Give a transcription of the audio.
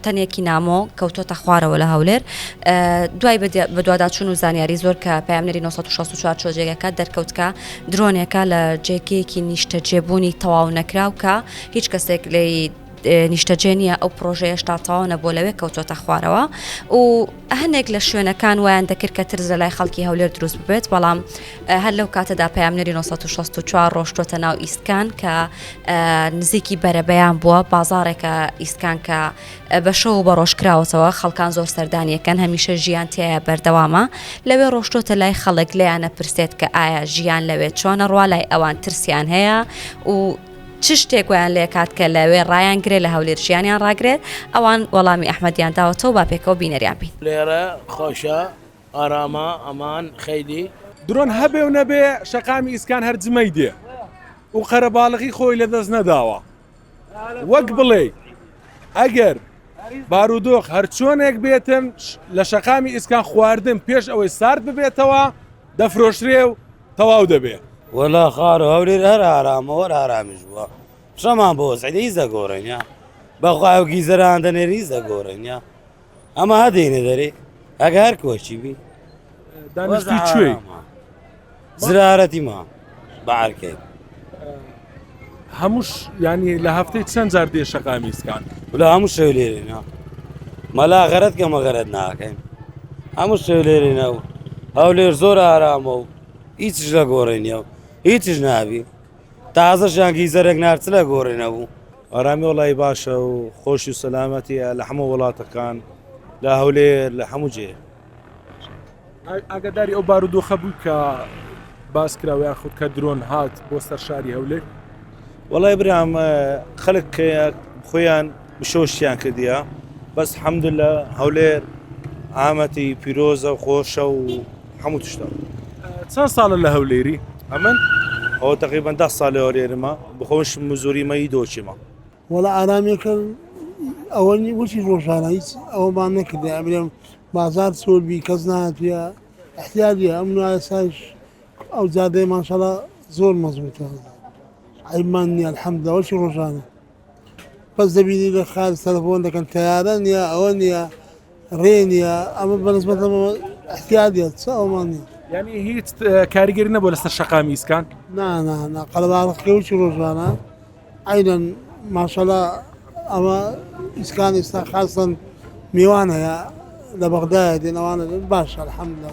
تەنێکی نامۆ کەوتۆتە خوارەوە لە هەولێر دوای بە دوواداچوون و زانیاری زۆر کە پامنەری 1964 چۆجێگەکە دەرکەوتکە درۆنێکە لە جێگەیەکی نیشتە جێبوونی تەواو نەکراو کە هیچ کەسێک لێی نیشتەجێ نیە ئەو پرۆژەیە شتاتەوە نەبوو لەوێ کەوتۆتە خوارەوە و هەندێک لە شوێنەکان وایان دەکرد کە ترس لە لای خەڵکی هەولێر دروست ببێت بەڵام هەر لەو کاتەدا پامنەری 1964 ڕۆشتۆتە ناو ئیسکان کە نزیکی بەرەبەیان بووە بازارێکە ئیسکان کە بەشە و بە ڕۆژکراوەتەوە خەڵکان زۆر سەردانیەکەن هەمیشە ژیان تایە بەردەوامە لەوێ ڕۆشتۆتە لای خەڵک لێیانە پرسێت کە ئایا ژیان لەوێ چۆنە ڕوا لای ئەوان ترسیان هەیە و چ شتێک ویان لێ کات کە لەوێ ڕایانگرێت لە هەولێر ژیانیان ڕاگرێت ئەوان وەڵامی ئەحمەدیان داوەتەوە با پێکەوە بینەریان بین لێرە خۆشە ئارامە ئەمان خەیلی درۆن هەبێ و نەبێ شەقامی ئیسکان هەرجمەی دێ و قەرەباڵغی خۆی لەدەست نەداوە وەک بڵێ ئەگەر بارودۆخ هەرچۆنێک بێتن لە شەقامی ئیسکان خواردن پێش ئەوەی سارد ببێتەوە دەفرۆشرێ و تەواو دەبێت ولا خار هەولێر هەر ئارامە وەر ئارامیش بووە شەمان بۆ سعیدە هیچ دەگۆڕێنیا بەخوای و گیزەران دەنێر هیچ دەگۆڕێنیا ئەمە هەدەینە دەرێ ئەگە هەر کۆچی بی دانیشتی کوێی زرارەتی ما بەعرکەی هەمووش ینی لە هەفتەی چەند جار دێ شەقامی ئیسکان ولا هەموو شەو لێرێنە مەلا غەرەت کە مەغەرەت ناکەین هەموو شەو لێرێنە و هەولێر زۆر ئارامە و هیچش لە گۆڕێنیە و هیچش نابی تازەشیان گیزەرێک نارچ لە گۆڕێنە بوو ئارامی وڵی باشە و خۆشی و سەلامەتیە لە هەموو وڵاتەکان لە هەولێر لە هەموو جێ ئاگاداری ئەو بارودۆخە بوو کە باس کراوە خودت کە درۆن هات بۆ سەر شاری هەولێر وڵی برام خەڵک خۆیان بشۆشیان کردیە بەس حەمدولە هەولێر ئامەتی پیرۆزە و خۆشە و هەموو تشتە چەند ساڵە لە هەولێری ئەمن ئەو تقریبا 10 ساڵی هەولێرمە بخۆش مزوریمەی دۆچیمە وڵا ئارامێکە ئەوە وشی ڕۆژانە هیچ ئەوەمان نەکردی ئەمرێم بازار سۆربی کەس نهاتویە احتیاجیە ئەم نوایە ساش ئەو جادەی ماشەڵا زۆر مەزبوطە عیبمان نییە الحەمدلە وەشی ڕۆژانە بەس دەبینی لە خار تەلەفۆن دەکەن تەیارە نییە ئەوە نییە ڕێ نییە ئەمە بەنسبەت احتیاجیە چ ئەومان نییە یعنی هیچ کاریگەری نەبوو لەسەر شەقامی ئیسکان نا قەلەباڵغەکە وشی ڕۆژانە عینەن ماشەڵا ئەمە ئیسکان ئێستا خاستن میوان هەیە لە بەغدایە دێن ئەوانە باشە الحەمدلە